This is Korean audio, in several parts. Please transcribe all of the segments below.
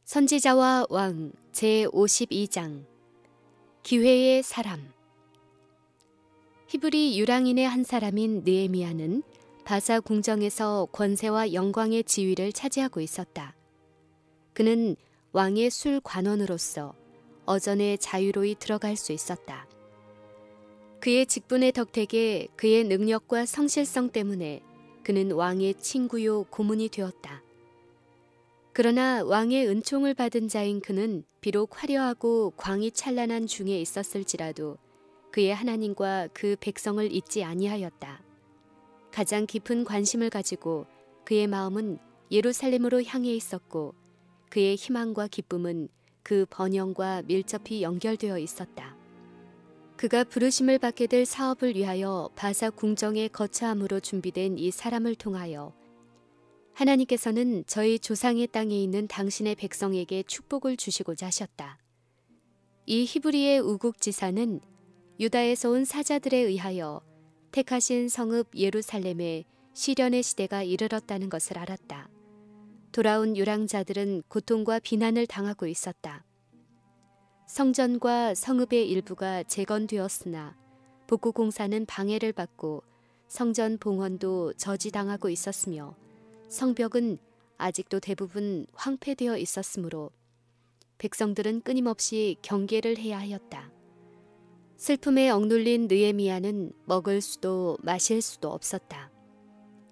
선지자와 왕 제52장 기회의 사람. 히브리 유랑인의 한 사람인 느헤미야는 바사 궁정에서 권세와 영광의 지위를 차지하고 있었다. 그는 왕의 술 관원으로서 어전에 자유로이 들어갈 수 있었다. 그의 직분의 덕택에 그의 능력과 성실성 때문에 그는 왕의 친구요 고문이 되었다. 그러나 왕의 은총을 받은 자인 그는 비록 화려하고 광이 찬란한 중에 있었을지라도 그의 하나님과 그 백성을 잊지 아니하였다. 가장 깊은 관심을 가지고 그의 마음은 예루살렘으로 향해 있었고 그의 희망과 기쁨은 그 번영과 밀접히 연결되어 있었다. 그가 부르심을 받게 될 사업을 위하여 바사 궁정에 거처함으로 준비된 이 사람을 통하여 하나님께서는 저희 조상의 땅에 있는 당신의 백성에게 축복을 주시고자 하셨다. 이 히브리의 우국지사는 유다에서 온 사자들에 의하여 택하신 성읍 예루살렘에 시련의 시대가 이르렀다는 것을 알았다. 돌아온 유랑자들은 고통과 비난을 당하고 있었다. 성전과 성읍의 일부가 재건되었으나 복구 공사는 방해를 받고 성전 봉헌도 저지당하고 있었으며 성벽은 아직도 대부분 황폐되어 있었으므로 백성들은 끊임없이 경계를 해야 하였다. 슬픔에 억눌린 느헤미야는 먹을 수도 마실 수도 없었다.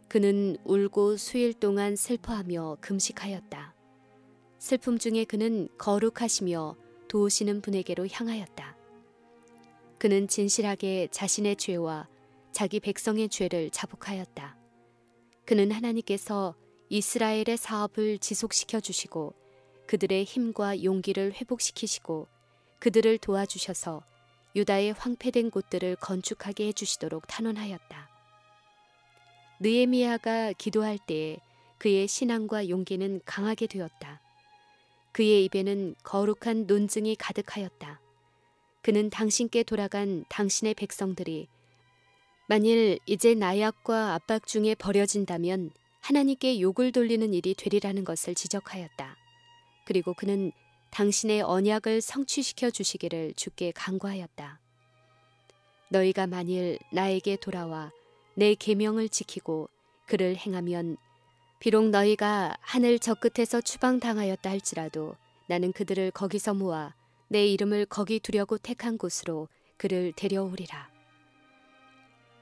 그는 울고 수일 동안 슬퍼하며 금식하였다. 슬픔 중에 그는 거룩하시며 도우시는 분에게로 향하였다. 그는 진실하게 자신의 죄와 자기 백성의 죄를 자복하였다. 그는 하나님께서 이스라엘의 사업을 지속시켜 주시고 그들의 힘과 용기를 회복시키시고 그들을 도와주셔서 유다의 황폐된 곳들을 건축하게 해주시도록 탄원하였다. 느헤미야가 기도할 때에 그의 신앙과 용기는 강하게 되었다. 그의 입에는 거룩한 논증이 가득하였다. 그는 당신께 돌아간 당신의 백성들이 만일 이제 나약과 압박 중에 버려진다면 하나님께 욕을 돌리는 일이 되리라는 것을 지적하였다. 그리고 그는 당신의 언약을 성취시켜 주시기를 주께 간구하였다. 너희가 만일 나에게 돌아와 내 계명을 지키고 그를 행하면 비록 너희가 하늘 저 끝에서 추방당하였다 할지라도 나는 그들을 거기서 모아 내 이름을 거기 두려고 택한 곳으로 그를 데려오리라.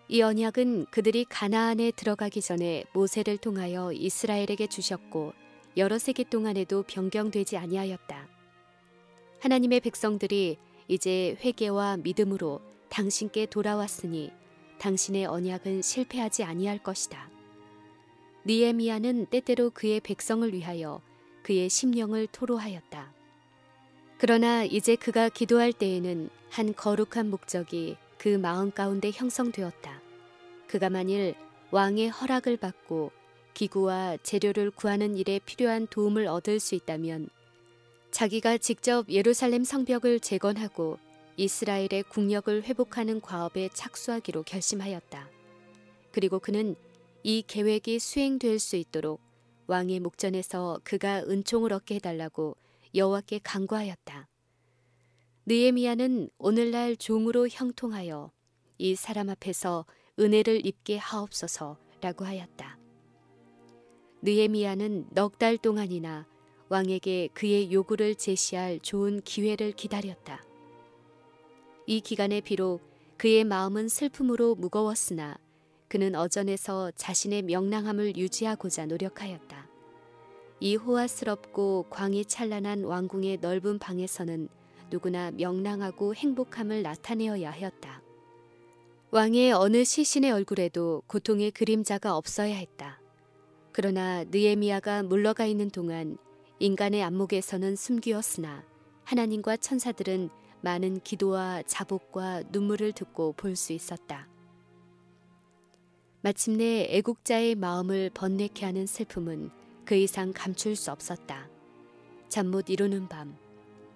이 언약은 그들이 가나안에 들어가기 전에 모세를 통하여 이스라엘에게 주셨고 여러 세기 동안에도 변경되지 아니하였다. 하나님의 백성들이 이제 회개와 믿음으로 당신께 돌아왔으니 당신의 언약은 실패하지 아니할 것이다. 느헤미야는 때때로 그의 백성을 위하여 그의 심령을 토로하였다. 그러나 이제 그가 기도할 때에는 한 거룩한 목적이 그 마음 가운데 형성되었다. 그가 만일 왕의 허락을 받고 기구와 재료를 구하는 일에 필요한 도움을 얻을 수 있다면 자기가 직접 예루살렘 성벽을 재건하고 이스라엘의 국력을 회복하는 과업에 착수하기로 결심하였다. 그리고 그는 이 계획이 수행될 수 있도록 왕의 목전에서 그가 은총을 얻게 해달라고 여호와께 간구하였다. 느헤미야는 오늘날 종으로 형통하여 이 사람 앞에서 은혜를 입게 하옵소서라고 하였다. 느헤미야는 넉 달 동안이나 왕에게 그의 요구를 제시할 좋은 기회를 기다렸다. 이 기간에 비록 그의 마음은 슬픔으로 무거웠으나 그는 어전에서 자신의 명랑함을 유지하고자 노력하였다. 이 호화스럽고 광이 찬란한 왕궁의 넓은 방에서는 누구나 명랑하고 행복함을 나타내어야 하였다. 왕의 어느 시신의 얼굴에도 고통의 그림자가 없어야 했다. 그러나 느헤미야가 물러가 있는 동안 인간의 안목에서는 숨기었으나 하나님과 천사들은 많은 기도와 자복과 눈물을 듣고 볼 수 있었다. 마침내 애국자의 마음을 번뇌케 하는 슬픔은 그 이상 감출 수 없었다. 잠 못 이루는 밤,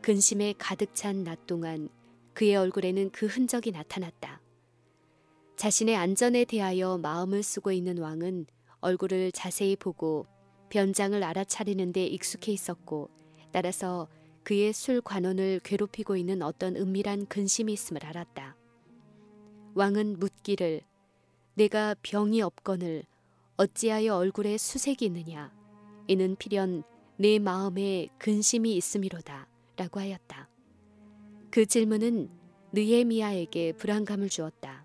근심에 가득 찬 낮 동안 그의 얼굴에는 그 흔적이 나타났다. 자신의 안전에 대하여 마음을 쓰고 있는 왕은 얼굴을 자세히 보고 변장을 알아차리는 데 익숙해 있었고 따라서 그의 술 관원을 괴롭히고 있는 어떤 은밀한 근심이 있음을 알았다. 왕은 묻기를 내가 병이 없거늘 어찌하여 얼굴에 수색이 있느냐 이는 필연 내 마음에 근심이 있음이로다 라고 하였다. 그 질문은 느헤미야에게 불안감을 주었다.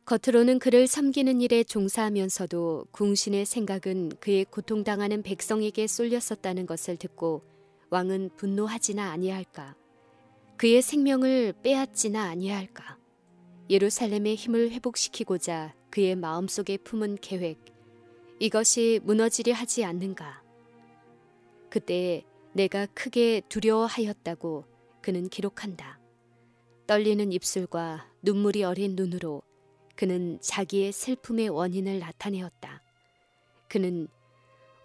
겉으로는 그를 섬기는 일에 종사하면서도 궁신의 생각은 그의 고통당하는 백성에게 쏠렸었다는 것을 듣고 왕은 분노하지나 아니할까? 그의 생명을 빼앗지나 아니할까? 예루살렘의 힘을 회복시키고자 그의 마음속에 품은 계획, 이것이 무너지려 하지 않는가? 그때 내가 크게 두려워하였다고 그는 기록한다. 떨리는 입술과 눈물이 어린 눈으로 그는 자기의 슬픔의 원인을 나타내었다. 그는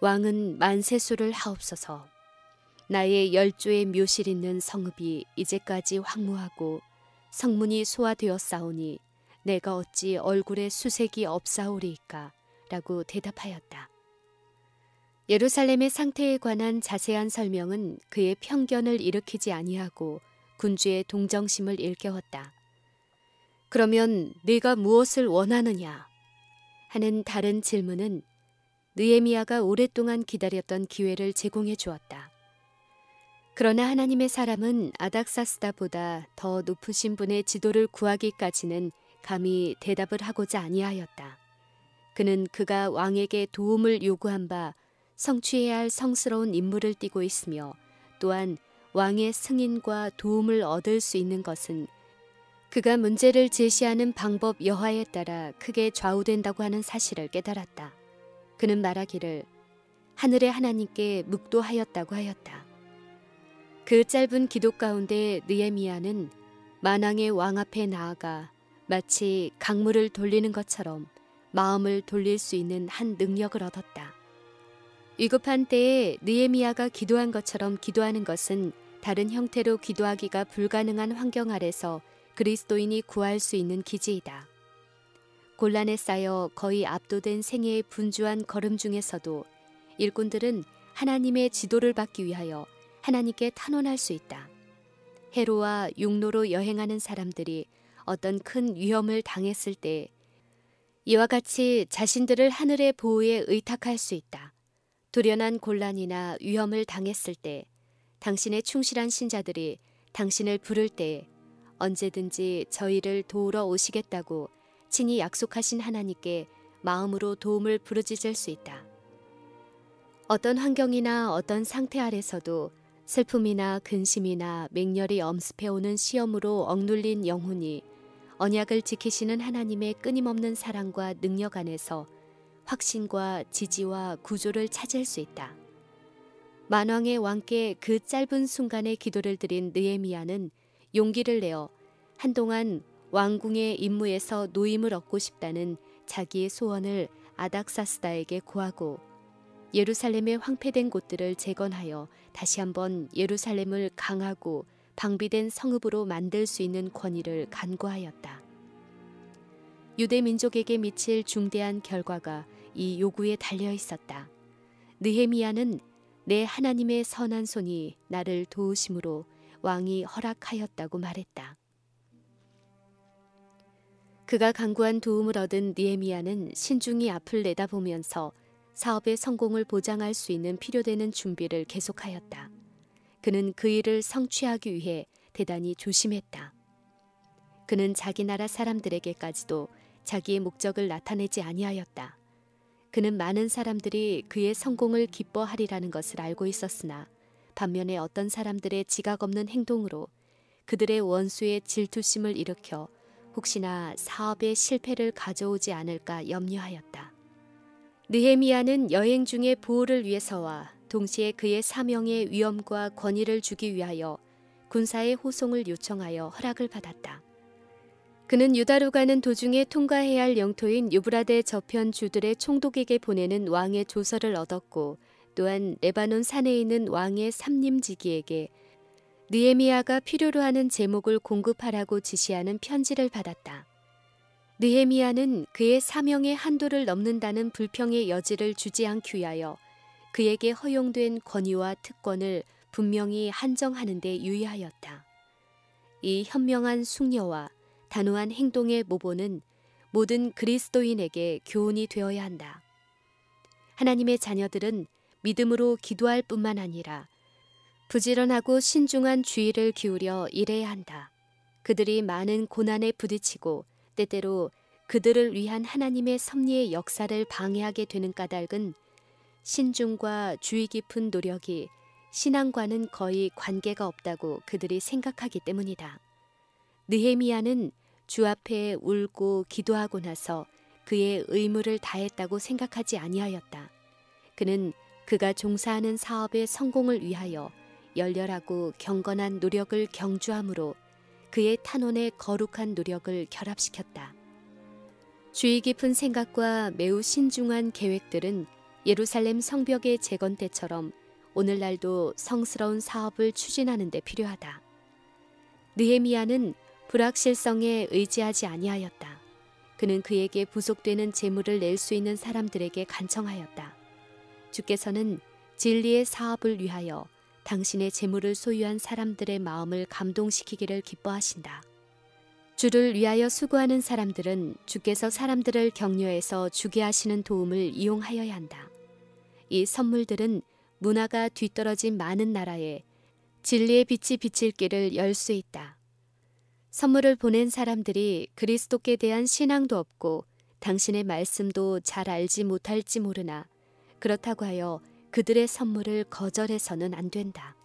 왕은 만세수를 하옵소서. 나의 10조의 묘실 있는 성읍이 이제까지 황무하고 성문이 소화되었사오니 내가 어찌 얼굴에 수색이 없사오리이까 라고 대답하였다. 예루살렘의 상태에 관한 자세한 설명은 그의 편견을 일으키지 아니하고 군주의 동정심을 일깨웠다. 그러면 네가 무엇을 원하느냐 하는 다른 질문은 느헤미야가 오랫동안 기다렸던 기회를 제공해 주었다. 그러나 하나님의 사람은 아닥사스다보다 더 높으신 분의 지도를 구하기까지는 감히 대답을 하고자 아니하였다. 그는 그가 왕에게 도움을 요구한 바 성취해야 할 성스러운 임무를 띠고 있으며 또한 왕의 승인과 도움을 얻을 수 있는 것은 그가 문제를 제시하는 방법 여하에 따라 크게 좌우된다고 하는 사실을 깨달았다. 그는 말하기를 하늘의 하나님께 묵도하였다고 하였다. 그 짧은 기도 가운데 느헤미야는 만왕의 왕 앞에 나아가 마치 강물을 돌리는 것처럼 마음을 돌릴 수 있는 한 능력을 얻었다. 위급한 때에 느헤미야가 기도한 것처럼 기도하는 것은 다른 형태로 기도하기가 불가능한 환경 아래서 그리스도인이 구할 수 있는 기지이다. 곤란에 쌓여 거의 압도된 생애의 분주한 걸음 중에서도 일꾼들은 하나님의 지도를 받기 위하여 하나님께 탄원할 수 있다. 해로와 육로로 여행하는 사람들이 어떤 큰 위험을 당했을 때 이와 같이 자신들을 하늘의 보호에 의탁할 수 있다. 돌연한 곤란이나 위험을 당했을 때 당신의 충실한 신자들이 당신을 부를 때 언제든지 저희를 도우러 오시겠다고 친히 약속하신 하나님께 마음으로 도움을 부르짖을 수 있다. 어떤 환경이나 어떤 상태 아래서도 슬픔이나 근심이나 맹렬히 엄습해오는 시험으로 억눌린 영혼이 언약을 지키시는 하나님의 끊임없는 사랑과 능력 안에서 확신과 지지와 구조를 찾을 수 있다. 만왕의 왕께 그 짧은 순간의 기도를 드린 느헤미야는 용기를 내어 한동안 왕궁의 임무에서 노임을 얻고 싶다는 자기의 소원을 아닥사스다에게 고하고 예루살렘의 황폐된 곳들을 재건하여 다시 한번 예루살렘을 강하고 방비된 성읍으로 만들 수 있는 권위를 간구하였다. 유대 민족에게 미칠 중대한 결과가 이 요구에 달려 있었다. 느헤미야는 내 하나님의 선한 손이 나를 도우심으로 왕이 허락하였다고 말했다. 그가 간구한 도움을 얻은 느헤미야는 신중히 앞을 내다보면서 사업의 성공을 보장할 수 있는 필요되는 준비를 계속하였다. 그는 그 일을 성취하기 위해 대단히 조심했다. 그는 자기 나라 사람들에게까지도 자기의 목적을 나타내지 아니하였다. 그는 많은 사람들이 그의 성공을 기뻐하리라는 것을 알고 있었으나 반면에 어떤 사람들의 지각 없는 행동으로 그들의 원수의 질투심을 일으켜 혹시나 사업의 실패를 가져오지 않을까 염려하였다. 느헤미야는 여행 중에 보호를 위해서와 동시에 그의 사명의 위엄과 권위를 주기 위하여 군사의 호송을 요청하여 허락을 받았다. 그는 유다로 가는 도중에 통과해야 할 영토인 유브라데 저편 주들의 총독에게 보내는 왕의 조서를 얻었고 또한 레바논 산에 있는 왕의 삼림지기에게 느헤미야가 필요로 하는 제목을 공급하라고 지시하는 편지를 받았다. 느헤미야는 그의 사명의 한도를 넘는다는 불평의 여지를 주지 않기 위하여 그에게 허용된 권위와 특권을 분명히 한정하는 데 유의하였다. 이 현명한 숙려와 단호한 행동의 모본은 모든 그리스도인에게 교훈이 되어야 한다. 하나님의 자녀들은 믿음으로 기도할 뿐만 아니라 부지런하고 신중한 주의를 기울여 일해야 한다. 그들이 많은 고난에 부딪히고 때때로 그들을 위한 하나님의 섭리의 역사를 방해하게 되는 까닭은 신중과 주의 깊은 노력이 신앙과는 거의 관계가 없다고 그들이 생각하기 때문이다. 느헤미야는 주 앞에 울고 기도하고 나서 그의 의무를 다했다고 생각하지 아니하였다. 그는 그가 종사하는 사업의 성공을 위하여 열렬하고 경건한 노력을 경주함으로 그의 탄원의 거룩한 노력을 결합시켰다. 주의 깊은 생각과 매우 신중한 계획들은 예루살렘 성벽의 재건 때처럼 오늘날도 성스러운 사업을 추진하는 데 필요하다. 느헤미야는 불확실성에 의지하지 아니하였다. 그는 그에게 부속되는 재물을 낼 수 있는 사람들에게 간청하였다. 주께서는 진리의 사업을 위하여 당신의 재물을 소유한 사람들의 마음을 감동시키기를 기뻐하신다. 주를 위하여 수고하는 사람들은 주께서 사람들을 격려해서 주게 하시는 도움을 이용하여야 한다. 이 선물들은 문화가 뒤떨어진 많은 나라에 진리의 빛이 비칠 길을 열 수 있다. 선물을 보낸 사람들이 그리스도께 대한 신앙도 없고 당신의 말씀도 잘 알지 못할지 모르나 그렇다고 하여 그들의 선물을 거절해서는 안 된다.